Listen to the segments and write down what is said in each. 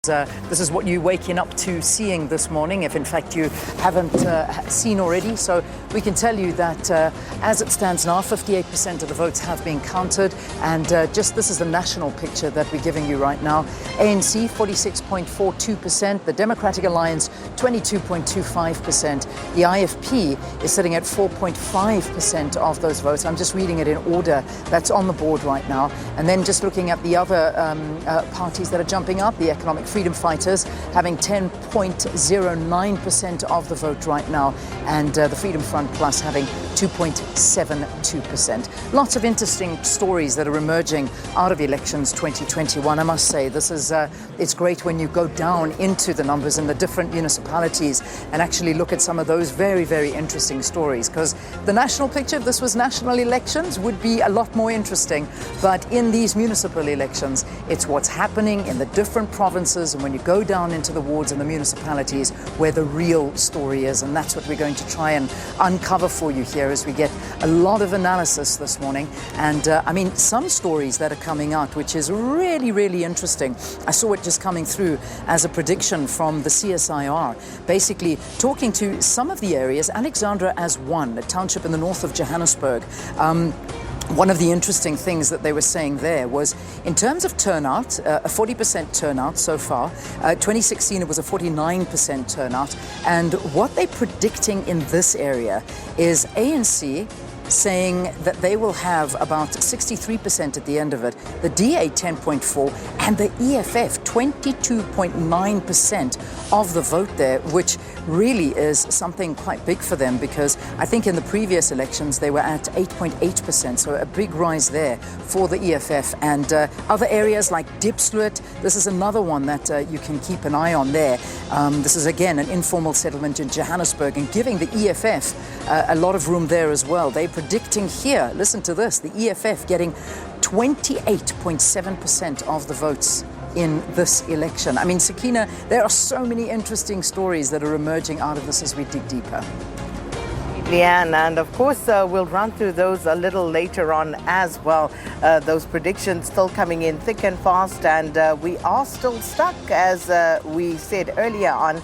This is what you're waking up to seeing this morning, if in fact you haven't seen already. So we can tell you that as it stands now, 58% of the votes have been counted. And just this is the national picture that we're giving you right now. ANC, 46.42%. The Democratic Alliance, 22.25%. The IFP is sitting at 4.5% of those votes. I'm just reading it in order. That's on the board right now. And then just looking at the other parties that are jumping up, the Economic Freedom Fighters having 10.09% of the vote right now, and the Freedom Front Plus having 2.72%. Lots of interesting stories that are emerging out of elections 2021. I must say, this is it's great when you go down into the numbers in the different municipalities and actually look at some of those very, very interesting stories, because the national picture, if this was national elections, would be a lot more interesting. But in these municipal elections, it's what's happening in the different provinces, and when you go down into the wards and the municipalities where the real story is. And that's what we're going to try and uncover for you here as we get a lot of analysis this morning. And I mean, some stories that are coming out, which is really, really interesting. I saw it just coming through as a prediction from the CSIR, basically talking to some of the areas, Alexandra as one, a township in the north of Johannesburg. One of the interesting things that they were saying there was, in terms of turnout, a 40% turnout so far. 2016, it was a 49% turnout. And what they're predicting in this area is ANC saying that they will have about 63% at the end of it, the DA 10.4%, and the EFF 22.9% of the vote there, which really is something quite big for them, because I think in the previous elections they were at 8.8%, so a big rise there for the EFF. And other areas like Diepsloot, this is another one that you can keep an eye on there. This is again an informal settlement in Johannesburg, and giving the EFF a lot of room there as well. They predicting here, listen to this, the EFF getting 28.7% of the votes in this election. I mean, Sakina, there are so many interesting stories that are emerging out of this as we dig deeper. Leanne, and of course we'll run through those a little later on as well. Those predictions still coming in thick and fast, and we are still stuck, as we said earlier on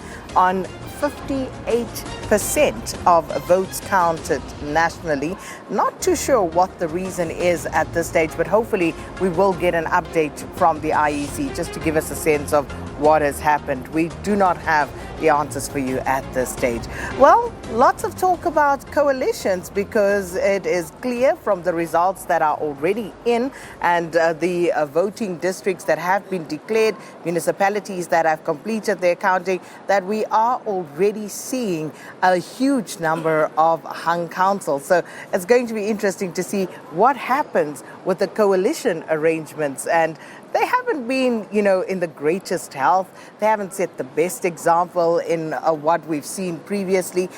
58% of votes counted nationally. Not too sure what the reason is at this stage, but hopefully we will get an update from the IEC just to give us a sense of what has happened. We do not have the answers for you at this stage. Well, lots of talk about coalitions, because it is clear from the results that are already in, and the voting districts that have been declared, municipalities that have completed their counting, that we are already seeing a huge number of hung councils. So it's going to be interesting to see what happens with the coalition arrangements. And they haven't been, in the greatest health. They haven't set the best example in what we've seen previously,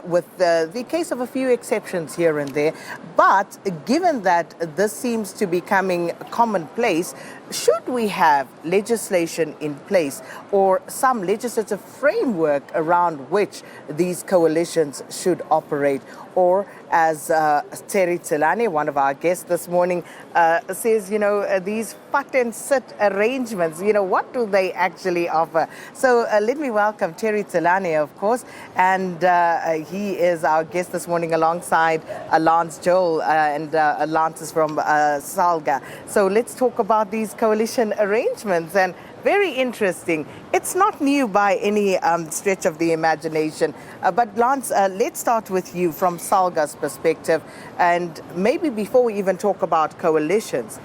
with the case of a few exceptions here and there. But given that this seems to be becoming commonplace, should we have legislation in place or some legislative framework around which these coalitions should operate? Or as Tselane, one of our guests this morning, says, these fat and sit arrangements, what do they actually offer? So let me welcome Tselane, of course, and he is our guest this morning alongside Lance Joel, and Lance is from SALGA. So let's talk about these coalition arrangements, and very interesting. It's not new by any stretch of the imagination. But Lance, let's start with you from SALGA's perspective. And maybe before we even talk about coalitions,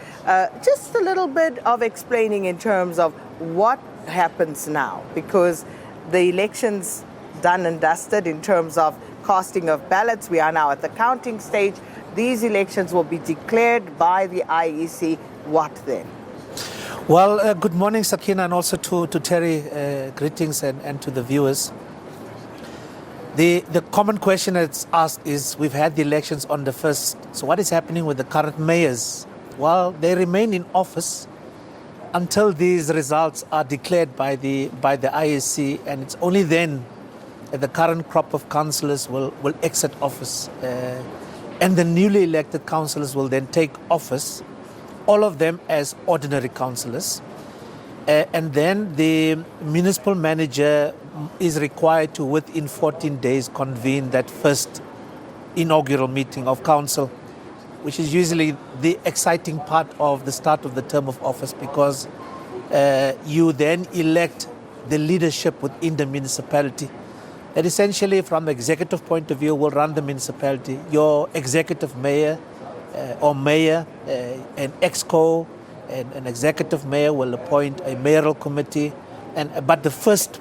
just a little bit of explaining in terms of what happens now. Because the election's done and dusted in terms of casting of ballots. We are now at the counting stage. These elections will be declared by the IEC. What then? Well, good morning, Sakina, and also to Terry. Greetings and to the viewers. The common question that's asked is, we've had the elections on the 1st, so what is happening with the current mayors? Well, they remain in office until these results are declared by the IEC, and it's only then that the current crop of councillors will exit office, and the newly elected councillors will then take office, all of them as ordinary councillors. And then the municipal manager is required to, within 14 days, convene that first inaugural meeting of council, which is usually the exciting part of the start of the term of office, because you then elect the leadership within the municipality. That essentially, from the executive point of view, will run the municipality. Your executive mayor or mayor, an exco, and an executive mayor will appoint a mayoral committee. But the first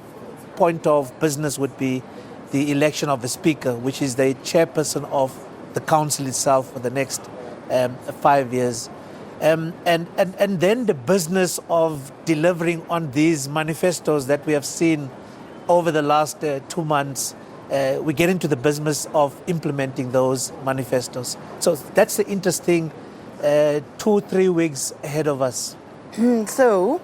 point of business would be the election of the speaker, which is the chairperson of the council itself for the next 5 years. And then the business of delivering on these manifestos that we have seen over the last 2 months, we get into the business of implementing those manifestos. So that's the interesting 2-3 weeks ahead of us. So,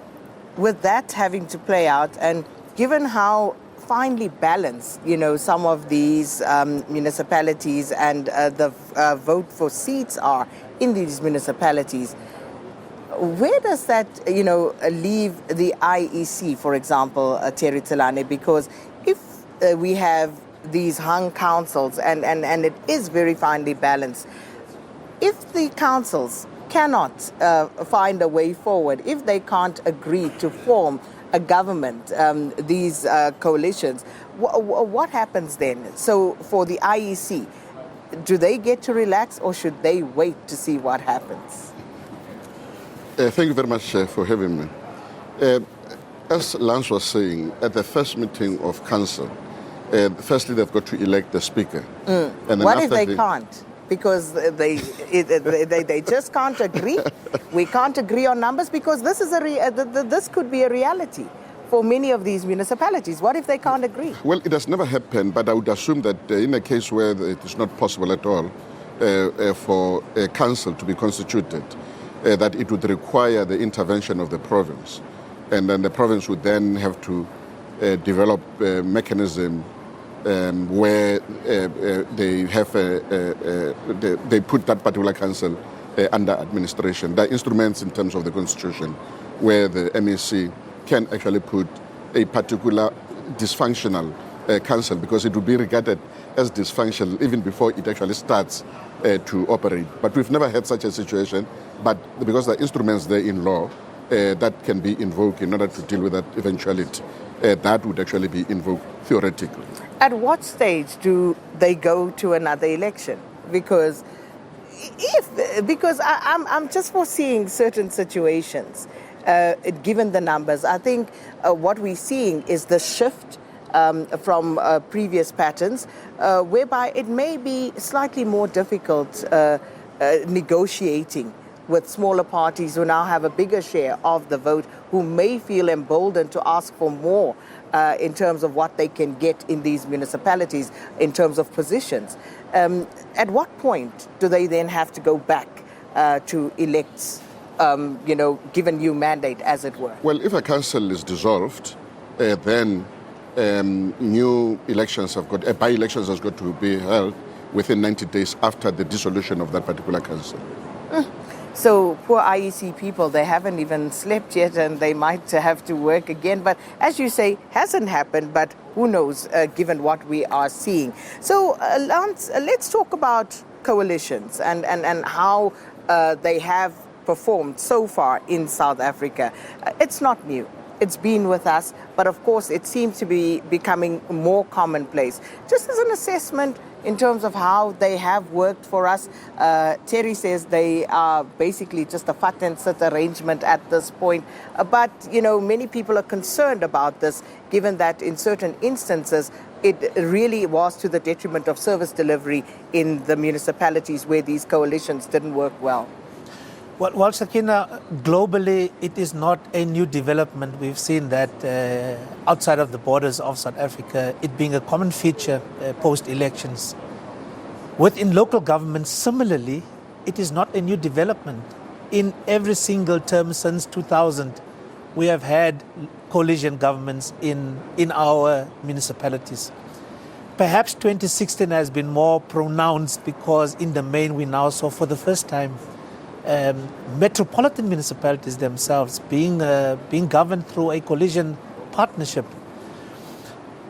with that having to play out, and given how finely balanced, some of these municipalities and the vote for seats are in these municipalities, where does that, leave the IEC, for example, Terry Tselane? Because if we have these hung councils and it is very finely balanced, if the councils cannot find a way forward, if they can't agree to form a government, these coalitions, what happens then? So for the IEC, do they get to relax, or should they wait to see what happens? Thank you very much for having me. As Lance was saying, at the first meeting of council, firstly they've got to elect the speaker. And then what if they can't? Because they just can't agree. We can't agree on numbers, because this is this could be a reality for many of these municipalities. What if they can't agree? Well, it has never happened, but I would assume that in a case where it is not possible at all for a council to be constituted, that it would require the intervention of the province, and then the province would then have to develop a mechanism where they have they put that particular council under administration. There are instruments in terms of the constitution where the MEC can actually put a particular dysfunctional council, because it would be regarded as dysfunctional even before it actually starts to operate. But we've never had such a situation, but because there are instruments there in law that can be invoked in order to deal with that eventuality, that would actually be invoked theoretically. At what stage do they go to another election? Because I'm just foreseeing certain situations, given the numbers. I think what we're seeing is the shift from previous patterns, whereby it may be slightly more difficult negotiating with smaller parties who now have a bigger share of the vote, who may feel emboldened to ask for more in terms of what they can get in these municipalities in terms of positions. At what point do they then have to go back to elect, given new mandate, as it were? Well, if a council is dissolved, then new elections by-elections has got to be held within 90 days after the dissolution of that particular council. So poor IEC people, they haven't even slept yet, and they might have to work again. But as you say, hasn't happened, but who knows, given what we are seeing. So Lance, let's talk about coalitions and how they have performed so far in South Africa. It's not new. It's been with us, but of course it seems to be becoming more commonplace. Just as an assessment in terms of how they have worked for us, Terry says they are basically just a fat and sit arrangement at this point. But, many people are concerned about this, given that in certain instances, it really was to the detriment of service delivery in the municipalities where these coalitions didn't work well. Well, Sakina, globally, it is not a new development. We've seen that outside of the borders of South Africa, it being a common feature post-elections. Within local governments, similarly, it is not a new development. In every single term since 2000, we have had coalition governments in our municipalities. Perhaps 2016 has been more pronounced because in the main we now saw for the first time metropolitan municipalities themselves being governed through a coalition partnership.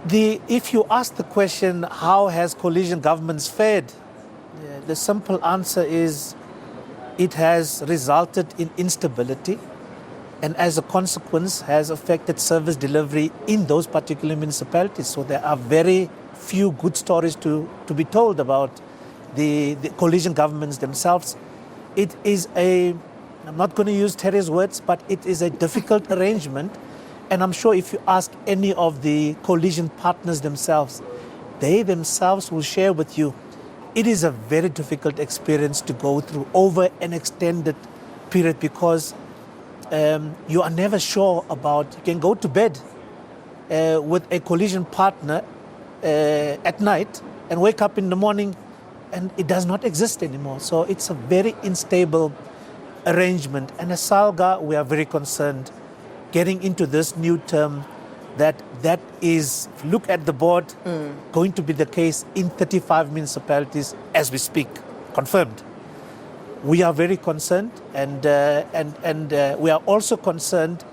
If you ask the question, how has coalition governments fared? The simple answer is it has resulted in instability, and as a consequence has affected service delivery in those particular municipalities. So there are very few good stories to be told about the coalition governments themselves. It is I'm not going to use Terry's words, but it is a difficult arrangement. And I'm sure if you ask any of the coalition partners themselves, they themselves will share with you, it is a very difficult experience to go through over an extended period, because you are never sure about, you can go to bed with a coalition partner at night and wake up in the morning and it does not exist anymore. So it's a very unstable arrangement. And as SALGA, we are very concerned getting into this new term that is, look at the board, going to be the case in 35 municipalities as we speak, confirmed. We are very concerned, and we are also concerned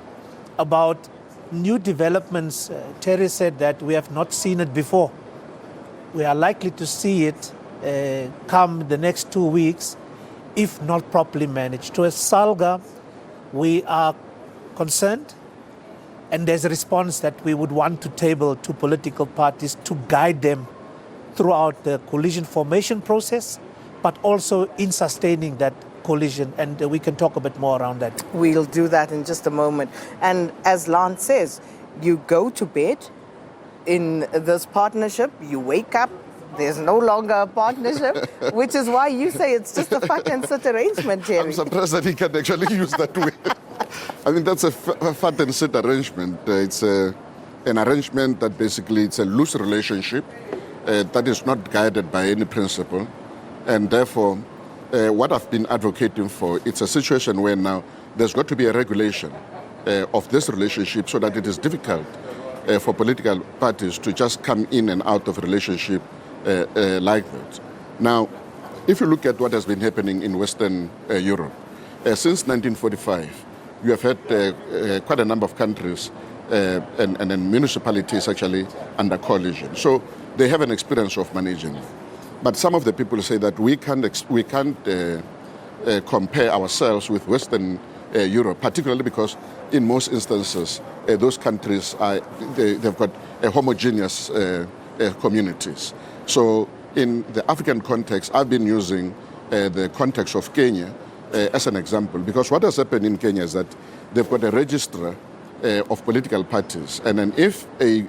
about new developments. Terry said that we have not seen it before. We are likely to see it come the next 2 weeks, if not properly managed. So as SALGA, we are concerned, and there's a response that we would want to table to political parties to guide them throughout the coalition formation process, but also in sustaining that coalition. And we can talk a bit more around that. We'll do that in just a moment. And as Lance says, you go to bed in this partnership, you wake up, there's no longer a partnership, which is why you say it's just a fat and sit arrangement, Terry. I'm surprised that he can actually use that word. I mean, that's a fat and sit arrangement. It's an arrangement that basically it's a loose relationship that is not guided by any principle. And therefore, what I've been advocating for, it's a situation where now there's got to be a regulation of this relationship so that it is difficult for political parties to just come in and out of a relationship like that. Now, if you look at what has been happening in Western Europe, since 1945, you have had quite a number of countries and municipalities actually under coalition. So they have an experience of managing. But some of the people say that we can't compare ourselves with Western Europe, particularly because in most instances those countries they've got a homogeneous communities. So in the African context, I've been using the context of Kenya as an example, because what has happened in Kenya is that they've got a registrar of political parties, and then if a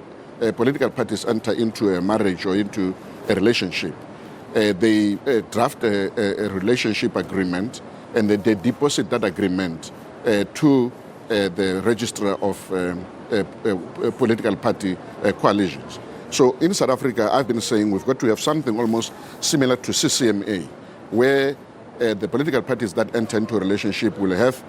political parties enter into a marriage or into a relationship, they draft a relationship agreement, and then they deposit that agreement to the registrar of political party coalitions. So in South Africa, I've been saying we've got to have something almost similar to CCMA, where the political parties that enter into a relationship will have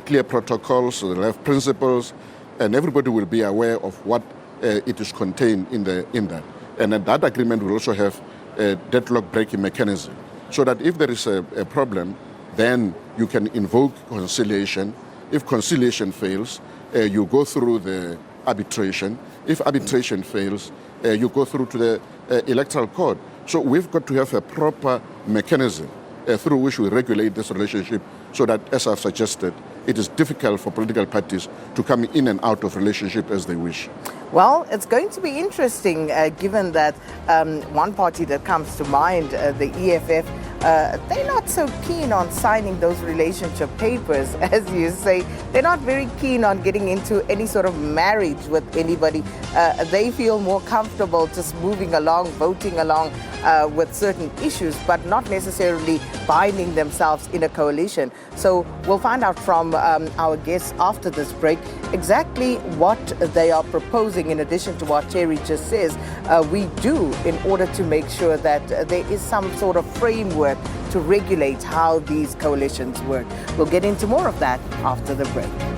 clear protocols, they'll have principles, and everybody will be aware of what it is contained in that. And then that agreement will also have a deadlock breaking mechanism, so that if there is a problem, then you can invoke conciliation. If conciliation fails, you go through the arbitration. If arbitration fails, you go through to the electoral court. So we've got to have a proper mechanism through which we regulate this relationship, so that, as I've suggested, it is difficult for political parties to come in and out of relationship as they wish. Well, it's going to be interesting, given that one party that comes to mind, the EFF, they're not so keen on signing those relationship papers, as you say. They're not very keen on getting into any sort of marriage with anybody. They feel more comfortable just moving along, voting along with certain issues, but not necessarily binding themselves in a coalition. So we'll find out from our guests after this break exactly what they are proposing, in addition to what Terry just says, we do in order to make sure that there is some sort of framework to regulate how these coalitions work. We'll get into more of that after the break.